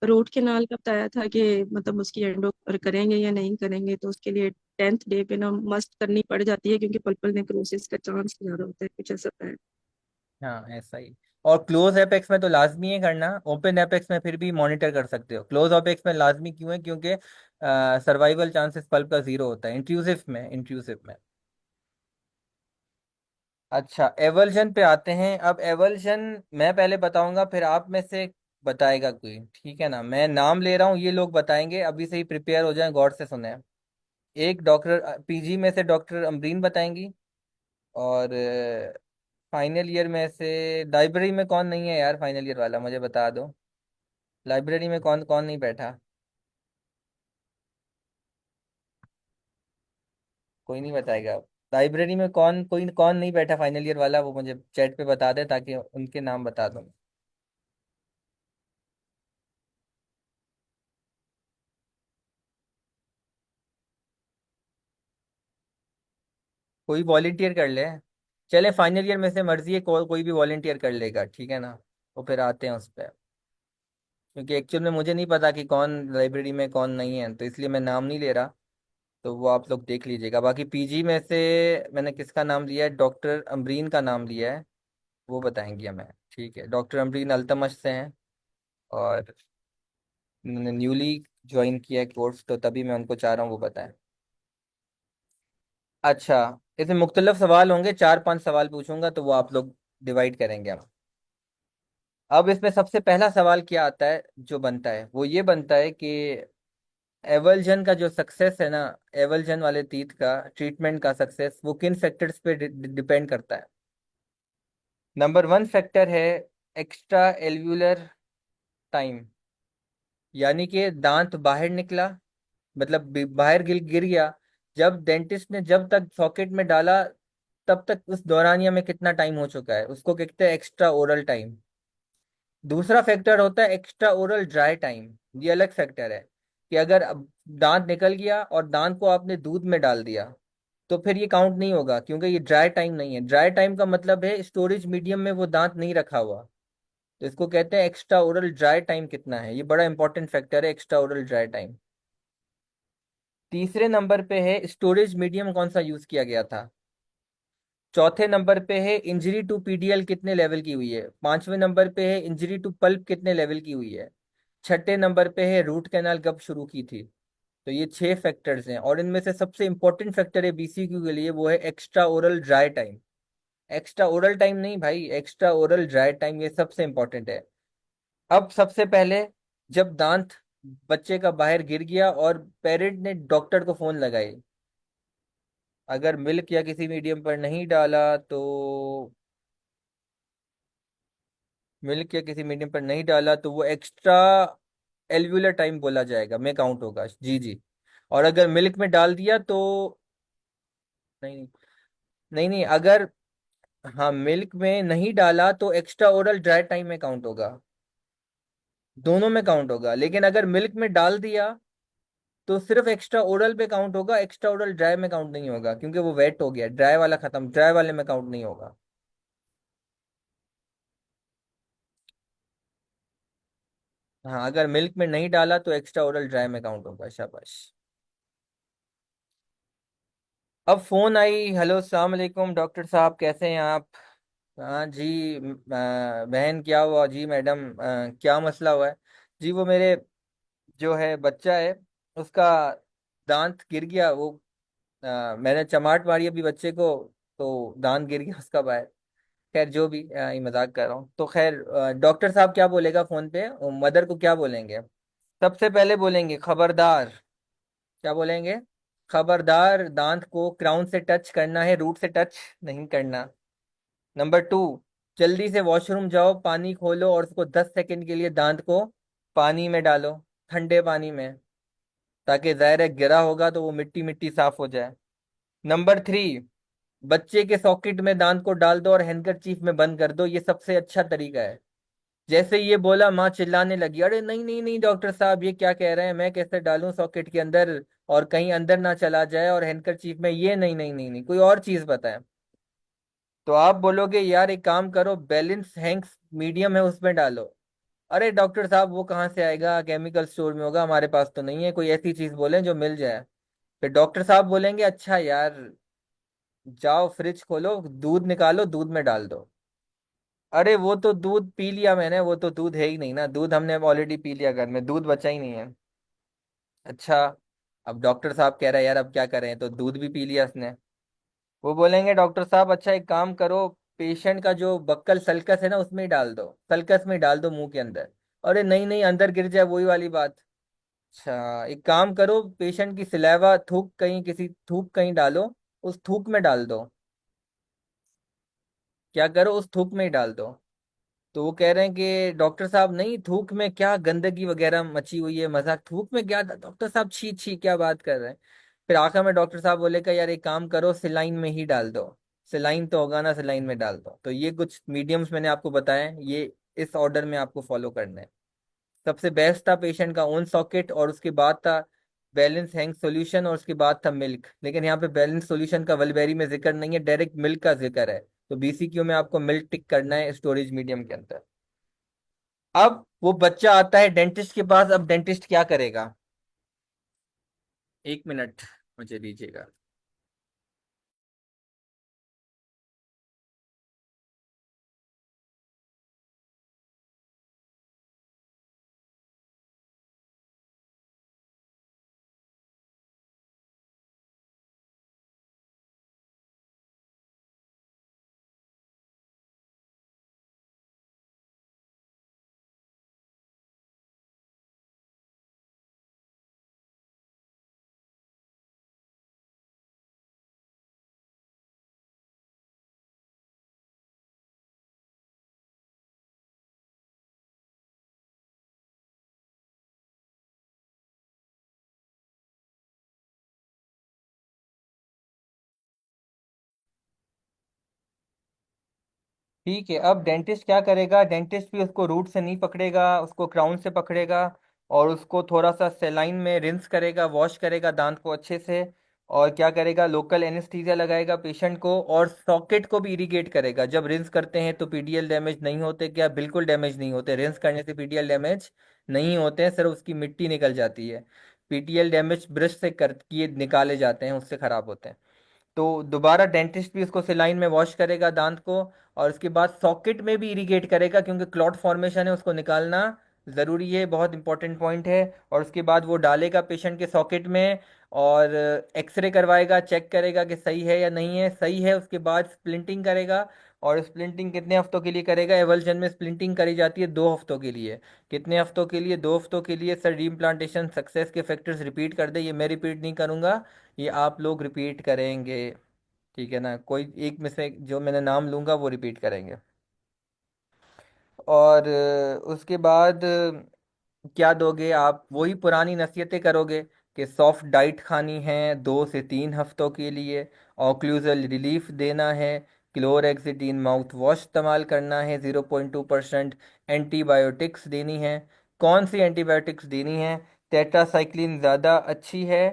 रूट कैनाल का बताया था कि मतलब उसकी एंडो करेंगे या नहीं करेंगे, तो उसके लिए 10th डे पे ना मस्ट करनी पड़ जाती है, क्योंकि पल्पल नेक्रोसिस का चांस ज्यादा होता है, कुछ ऐसा है। हाँ ऐसा ही। और क्लोज एपेक्स में तो लाजमी है करना, ओपन एपेक्स में फिर भी मॉनिटर कर सकते हो। क्लोज एपेक्स में लाजमी क्यों है? क्योंकि सर्वाइवल चांसेस पल्प का जीरो होता है इंट्रूसिव में। अच्छा, एवल्जन पे आते हैं। अब एवल्जन मैं पहले बताऊंगा, फिर आप में से बताएगा कोई, ठीक है ना? मैं नाम ले रहा हूँ, ये लोग बताएंगे, अभी से ही प्रिपेयर हो जाएं, गौर से सुने। एक डॉक्टर पीजी में से डॉक्टर अमरीन बताएंगी। और फाइनल ईयर में से लाइब्रेरी में कौन नहीं है यार? फाइनल ईयर वाला मुझे बता दो, लाइब्रेरी में कौन कौन नहीं बैठा? कोई नहीं बताएगा। लाइब्रेरी में कौन कोई कौन नहीं बैठा फाइनल ईयर वाला, वो मुझे चैट पे बता दे ताकि उनके नाम बता दूं। कोई वॉलेंटियर कर ले। चले, फाइनल ईयर में से मर्जी है, कोई भी वॉलेंटियर कर लेगा, ठीक है ना? वो फिर आते हैं उस पर। क्योंकि एक्चुअल में मुझे नहीं पता कि कौन लाइब्रेरी में कौन नहीं है, तो इसलिए मैं नाम नहीं ले रहा। तो वो आप लोग देख लीजिएगा। बाकी पीजी में से मैंने किसका नाम लिया है? डॉक्टर अमरीन का नाम लिया है, वो बताएंगी हमें। ठीक है, डॉक्टर अमरीन अल्तमश से हैं, और न्यूली ज्वाइन किया है कोर्स, तो तभी मैं उनको चाह रहा हूँ वो बताएं। अच्छा, इसमें मुख्तलिफ सवाल होंगे, 4-5 सवाल पूछूंगा, तो वो आप लोग डिवाइड करेंगे हम। अब इसमें सबसे पहला सवाल क्या आता है जो बनता है, वो ये बनता है कि एवल्जन का जो सक्सेस है ना, एवल्जन वाले टीथ का ट्रीटमेंट का सक्सेस, वो किन फैक्टर्स पे डिपेंड करता है? नंबर 1 फैक्टर है एक्स्ट्रा एल्व्यूलर टाइम, यानी कि दांत बाहर निकला, मतलब बाहर गिर गया, जब डेंटिस्ट ने जब तक सॉकेट में डाला तब तक उस दौरानिया में कितना टाइम हो चुका है, उसको कहते हैं एक्स्ट्रा ओरल टाइम। दूसरा फैक्टर होता है एक्स्ट्रा ओरल ड्राई टाइम। ये अलग फैक्टर है कि अगर अब दांत निकल गया और दांत को आपने दूध में डाल दिया, तो फिर ये काउंट नहीं होगा, क्योंकि ये ड्राई टाइम नहीं है। ड्राई टाइम का मतलब है स्टोरेज मीडियम में वो दांत नहीं रखा हुआ, तो इसको कहते हैं एक्स्ट्रा ओरल ड्राई टाइम कितना है। ये बड़ा इंपॉर्टेंट फैक्टर है, एक्स्ट्रा ओरल ड्राई टाइम। तीसरे नंबर पे है स्टोरेज मीडियम कौन सा यूज किया गया था। चौथे नंबर पे है इंजरी टू पीडीएल कितने लेवल की हुई है। पांचवें नंबर पे है इंजरी टू पल्प कितने लेवल की हुई है। छठे नंबर पे है रूट कैनाल कब शुरू की थी। तो ये 6 फैक्टर्स हैं, और इनमें से सबसे इंपॉर्टेंट फैक्टर है बीसीक्यू के लिए, वो है extra oral dry time. Extra oral time नहीं भाई, एक्स्ट्रा ओरल ड्राई टाइम, ये सबसे इंपॉर्टेंट है। अब सबसे पहले, जब दांत बच्चे का बाहर गिर गया और पेरेंट ने डॉक्टर को फोन लगाई, अगर मिल्क या किसी मीडियम पर नहीं डाला तो, मिल्क या किसी मीडियम पर नहीं डाला तो वो एक्स्ट्रा एल्वुलर टाइम बोला जाएगा, में काउंट होगा, जी जी। और अगर मिल्क में डाल दिया तो, नहीं नहीं नहीं, अगर, हाँ, मिल्क में नहीं डाला तो एक्स्ट्रा ओरल ड्राई टाइम में काउंट होगा, दोनों में काउंट होगा। लेकिन अगर मिल्क में डाल दिया तो सिर्फ एक्स्ट्रा ओरल पे काउंट होगा, एक्स्ट्रा ओरल ड्राई में काउंट नहीं होगा, क्योंकि वो वेट हो गया, ड्राई वाला खत्म, ड्राई वाले में काउंट नहीं होगा। हाँ, अगर मिल्क में नहीं डाला तो एक्स्ट्रा ओरल ड्राई में काउंट होगा, शाबाश। अब फोन आई, हेलो अस्सलाम वालेकुम डॉक्टर साहब, कैसे हैं आप? हाँ जी, बहन क्या हुआ जी? मैडम, क्या मसला हुआ है? जी वो मेरे जो है बच्चा है, उसका दांत गिर गया, वो मैंने चमाट मारी अभी बच्चे को, तो दांत गिर गया उसका बाहर। खैर जो भी, ये मजाक कर रहा हूँ। तो खैर डॉक्टर साहब क्या बोलेगा फोन पे, मदर को क्या बोलेंगे? सबसे पहले बोलेंगे खबरदार। क्या बोलेंगे? खबरदार दांत को क्राउन से टच करना है, रूट से टच नहीं करना। नंबर 2, जल्दी से वॉशरूम जाओ, पानी खोलो और उसको 10 सेकंड के लिए दांत को पानी में डालो, ठंडे पानी में, ताकि ज़ाहिर है गिरा होगा तो वो मिट्टी मिट्टी साफ हो जाए। नंबर 3, बच्चे के सॉकेट में दांत को डाल दो और हैंडकरचीफ में बंद कर दो, ये सबसे अच्छा तरीका है। जैसे ये बोला माँ चिल्लाने लगी, अरे नहीं नहीं नहीं डॉक्टर साहब, ये क्या कह रहे हैं, मैं कैसे डालूं सॉकेट के अंदर, और कहीं अंदर ना चला जाए, और हैंडकरचीफ में, ये नहीं नहीं नहीं नहीं, कोई और चीज बताएं। तो आप बोलोगे यार एक काम करो, बैलेंस हैंक्स मीडियम है उसमें डालो। अरे डॉक्टर साहब वो कहाँ से आएगा, केमिकल स्टोर में होगा, हमारे पास तो नहीं है, कोई ऐसी चीज बोलें जो मिल जाए। फिर डॉक्टर साहब बोलेंगे अच्छा यार, जाओ फ्रिज खोलो, दूध निकालो, दूध में डाल दो। अरे वो तो दूध पी लिया मैंने, वो तो दूध है ही नहीं ना, दूध हमने ऑलरेडी पी लिया, घर में दूध बचा ही नहीं है। अच्छा, अब डॉक्टर साहब कह रहे हैं यार अब क्या करें, तो दूध भी पी लिया उसने। वो बोलेंगे डॉक्टर साहब अच्छा एक काम करो, पेशेंट का जो बक्कल सल्कस है ना उसमें ही डाल दो, सल्कस में ही डाल दो मुंह के अंदर। अरे नहीं नहीं अंदर गिर जाए, वही वाली बात। अच्छा एक काम करो, पेशेंट की सिलेवा थूक कहीं, किसी थूक कहीं डालो, उस थूक में डाल दो। क्या करो, उस थूक में ही डाल दो। तो वो कह रहे हैं कि डॉक्टर साहब नहीं, थूक में क्या गंदगी वगैरह मची हुई है, मजाक, थूक में क्या डॉक्टर साहब, छी छी क्या बात कर रहे हैं। फिर आखिर में डॉक्टर साहब बोले का यार एक काम करो, सिलाइन में ही डाल दो, सिलाइन तो होगा ना, सिलाइन में डाल दो। तो ये कुछ मीडियम्स मैंने आपको बताए, ये इस ऑर्डर में आपको फॉलो करना है। सबसे बेस्ट था पेशेंट का ओन सॉकेट, और उसके बाद था बैलेंस हैंग सॉल्यूशन, और उसके बाद था मिल्क। लेकिन यहाँ पे बैलेंस सॉल्यूशन का वलबेरी में जिक्र नहीं है, डायरेक्ट मिल्क का जिक्र है। तो बीसीक्यू में आपको मिल्क टिक करना है स्टोरेज मीडियम के अंदर। अब वो बच्चा आता है डेंटिस्ट के पास, अब डेंटिस्ट क्या करेगा? 1 मिनट मुझे दीजिएगा। ठीक है, अब डेंटिस्ट क्या करेगा, डेंटिस्ट भी उसको रूट से नहीं पकड़ेगा, उसको क्राउन से पकड़ेगा, और उसको थोड़ा सा सेलाइन में रिंस करेगा, वॉश करेगा दांत को अच्छे से। और क्या करेगा, लोकल एनेस्थीसिया लगाएगा पेशेंट को, और सॉकेट को भी इरिगेट करेगा। जब रिंस करते हैं तो पीडीएल डैमेज नहीं होते क्या? बिल्कुल डैमेज नहीं होते, रिंस करने से पीडीएल डैमेज नहीं होते हैं, सिर्फ उसकी मिट्टी निकल जाती है। पीटीएल डैमेज ब्रश से कर किए निकाले जाते हैं, उससे खराब होते हैं। तो दोबारा डेंटिस्ट भी उसको सेलाइन में वॉश करेगा दांत को, और उसके बाद सॉकेट में भी इरिगेट करेगा, क्योंकि क्लॉट फॉर्मेशन है, उसको निकालना ज़रूरी है, बहुत इंपॉर्टेंट पॉइंट है। और उसके बाद वो डालेगा पेशेंट के सॉकेट में, और एक्सरे करवाएगा, चेक करेगा कि सही है या नहीं है, सही है उसके बाद स्प्लिंटिंग करेगा। और स्प्लिंटिंग कितने हफ्तों के लिए करेगा? एवल्जन में स्प्लिंटिंग करी जाती है 2 हफ्तों के लिए। कितने हफ्तों के लिए? 2 हफ्तों के लिए। सर रीइंप्लांटेशन सक्सेस के फैक्टर्स रिपीट कर दे, ये मैं रिपीट नहीं करूंगा, ये आप लोग रिपीट करेंगे। ठीक है ना, कोई एक में से जो मैंने नाम लूंगा वो रिपीट करेंगे। और उसके बाद क्या दोगे आप? वही पुरानी नसीहतें करोगे कि सॉफ्ट डाइट खानी है 2 से 3 हफ्तों के लिए, ऑक्लूजल रिलीफ देना है, क्लोरेक्सिडीन माउथ वॉश इस्तेमाल करना है 0.2%, एंटीबायोटिक्स देनी है। कौन सी एंटीबायोटिक्स देनी है? टेट्रासाइक्लिन ज़्यादा अच्छी है,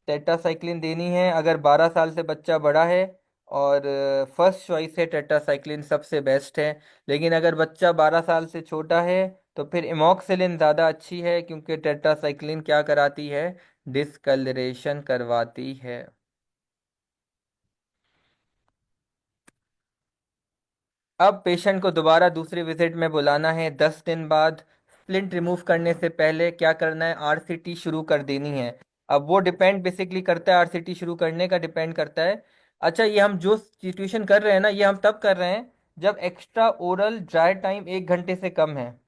टेट्रासाइक्लिन देनी है अगर 12 साल से बच्चा बड़ा है। और फर्स्ट चॉइस है टेट्रासाइक्लिन, सबसे बेस्ट है। लेकिन अगर बच्चा 12 साल से छोटा है तो फिर इमोक्सिलिन ज़्यादा अच्छी है, क्योंकि टेट्रासाइक्लिन क्या कराती है? डिस्कलरेशन करवाती है। अब पेशेंट को दोबारा दूसरी विजिट में बुलाना है 10 दिन बाद। स्प्लिंट रिमूव करने से पहले क्या करना है? आरसीटी शुरू कर देनी है। अब वो डिपेंड बेसिकली करता है, आरसीटी शुरू करने का डिपेंड करता है। अच्छा, ये हम जो सिचुएशन कर रहे हैं ना, ये हम तब कर रहे हैं जब एक्स्ट्रा ओरल ड्राई टाइम 1 घंटे से कम है।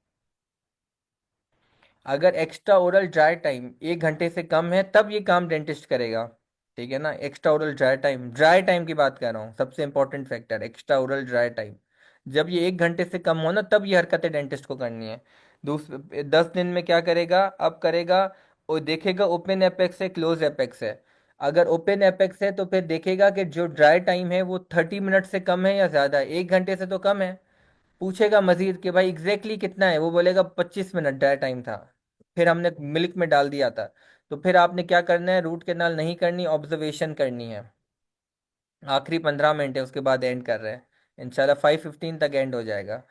अगर एक्स्ट्रा ओरल ड्राई टाइम 1 घंटे से कम है तब ये काम डेंटिस्ट करेगा। ठीक है ना, एक्स्ट्रा ओरल ड्राई टाइम की बात कर रहा हूँ, सबसे important factor extra oral dry time. जब ये 1 घंटे से कम हो ना, तब ये हरकतें डेंटिस्ट को करनी है। 10 दिन में क्या करेगा, अब करेगा, वो देखेगा ओपन एपेक्स है क्लोज एपेक्स है। अगर ओपन एपेक्स है तो फिर देखेगा कि जो ड्राई टाइम है वो 30 मिनट से कम है या ज़्यादा है, 1 घंटे से तो कम है। पूछेगा मजीद कि भाई एग्जैक्टली कितना है, वो बोलेगा 25 मिनट ड्राई टाइम था, फिर हमने मिल्क में डाल दिया था। तो फिर आपने क्या करना है, रूट कैनाल नहीं करनी, ऑब्जर्वेशन करनी है। आखिरी 15 मिनट है, उसके बाद एंड कर रहे हैं। इंशाल्लाह 5:15 तक एंड हो जाएगा।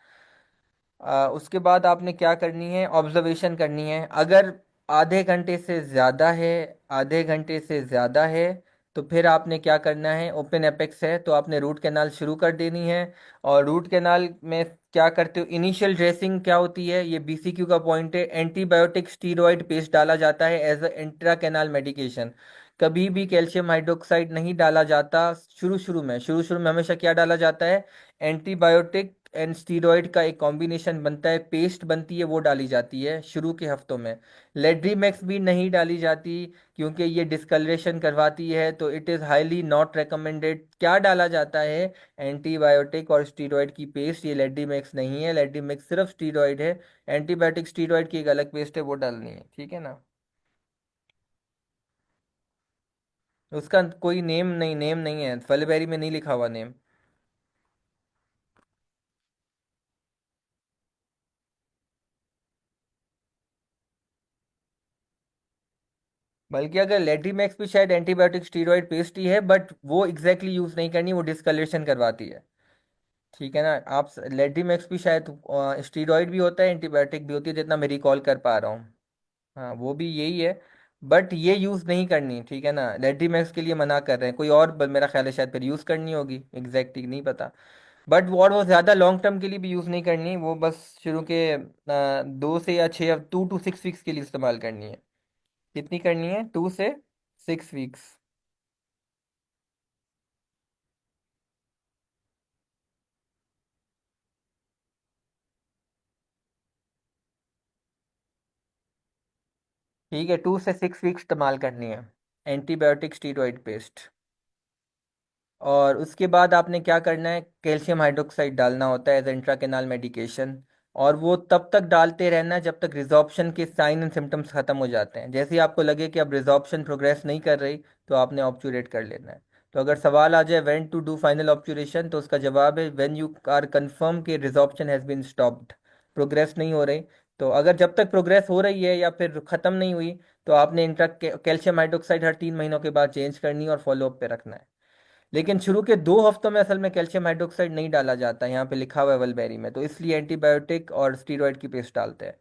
उसके बाद आपने क्या करनी है, ऑब्जर्वेशन करनी है। अगर आधे घंटे से ज़्यादा है, आधे घंटे से ज़्यादा है, तो फिर आपने क्या करना है, ओपन एपेक्स है तो आपने रूट कैनाल शुरू कर देनी है। और रूट कैनाल में क्या करते हो, इनिशियल ड्रेसिंग क्या होती है, ये बीसीक्यू का पॉइंट है। एंटीबायोटिक स्टीरॉयड पेस्ट डाला जाता है as a intra canal medication. कभी भी कैल्शियम हाइड्रोक्साइड नहीं डाला जाता शुरू शुरू में हमेशा क्या डाला जाता है, एंटीबायोटिक एंड स्टीरॉयड का एक कॉम्बिनेशन बनता है, पेस्ट बनती है, वो डाली जाती है शुरू के हफ्तों में। लेड्रीमैक्स भी नहीं डाली जाती क्योंकि ये डिस्कलरेशन करवाती है, तो it is highly not recommended. क्या डाला जाता है, एंटीबायोटिक और स्टीरॉयड की पेस्ट, ये लेड्रीमैक्स नहीं है, लेड्रीमैक्स सिर्फ स्टीरॉयड है। एंटीबायोटिक स्टीरॉयड की एक अलग पेस्ट है, वो डालनी है, ठीक है ना। उसका कोई नेम नहीं है, फलबेरी में नहीं लिखा हुआ नेम। बल्कि अगर लेट्रीमैक्स भी शायद एंटीबायोटिक स्टीरॉयड पेस्ट ही है, बट वो एग्जैक्टली यूज नहीं करनी, वो डिस्कलरेशन करवाती है। ठीक है ना, आप लेट्रीमैक्स भी शायद स्टीरॉयड भी होता है, एंटीबायोटिक भी होती है, जितना मैं रिकॉल कर पा रहा हूँ। हाँ, वो भी यही है। बट ये यूज़ नहीं करनी, ठीक है ना, लेट्रीमैक्स के लिए मना कर रहे हैं। कोई और मेरा ख्याल है शायद फिर यूज़ करनी होगी, एग्जैक्टली नहीं पता। बट वो ज़्यादा लॉन्ग टर्म के लिए भी यूज़ नहीं करनी, वो बस शुरू के 2 से या 6, 2 to 6 वीक्स के लिए इस्तेमाल करनी है। कितनी करनी है, 2 से 6 वीक्स। ठीक है, 2 से 6 वीक्स इस्तेमाल करनी है एंटीबायोटिक स्टीरॉयड पेस्ट। और उसके बाद आपने क्या करना है, कैल्शियम हाइड्रोक्साइड डालना होता है एज इंट्राकेनाल मेडिकेशन। और वो तब तक डालते रहना है जब तक रिजॉर्प्शन के साइन एंड सिम्टम्स खत्म हो जाते हैं। जैसे ही आपको लगे कि अब रिजॉर्प्शन प्रोग्रेस नहीं कर रही, तो आपने ऑब्चुरेट कर लेना है। तो अगर सवाल आ जाए when to do final obturation, तो उसका जवाब है व्हेन यू आर कंफर्म कि resorption has been stopped, progress नहीं हो रही। तो अगर जब तक प्रोग्रेस हो रही है या फिर ख़त्म नहीं हुई, तो आपने इंट्रा कैल्शियम हाइड्रोक्साइड हर 3 महीनों के बाद चेंज करनी है और फॉलोअप पे रखना है। लेकिन शुरू के 2 हफ्तों में असल में कैल्शियम हाइड्रोक्साइड नहीं डाला जाता है, यहाँ पे लिखा हुआ है वलबेरी में, तो इसलिए एंटीबायोटिक और स्टीरॉयड की पेस्ट डालते हैं।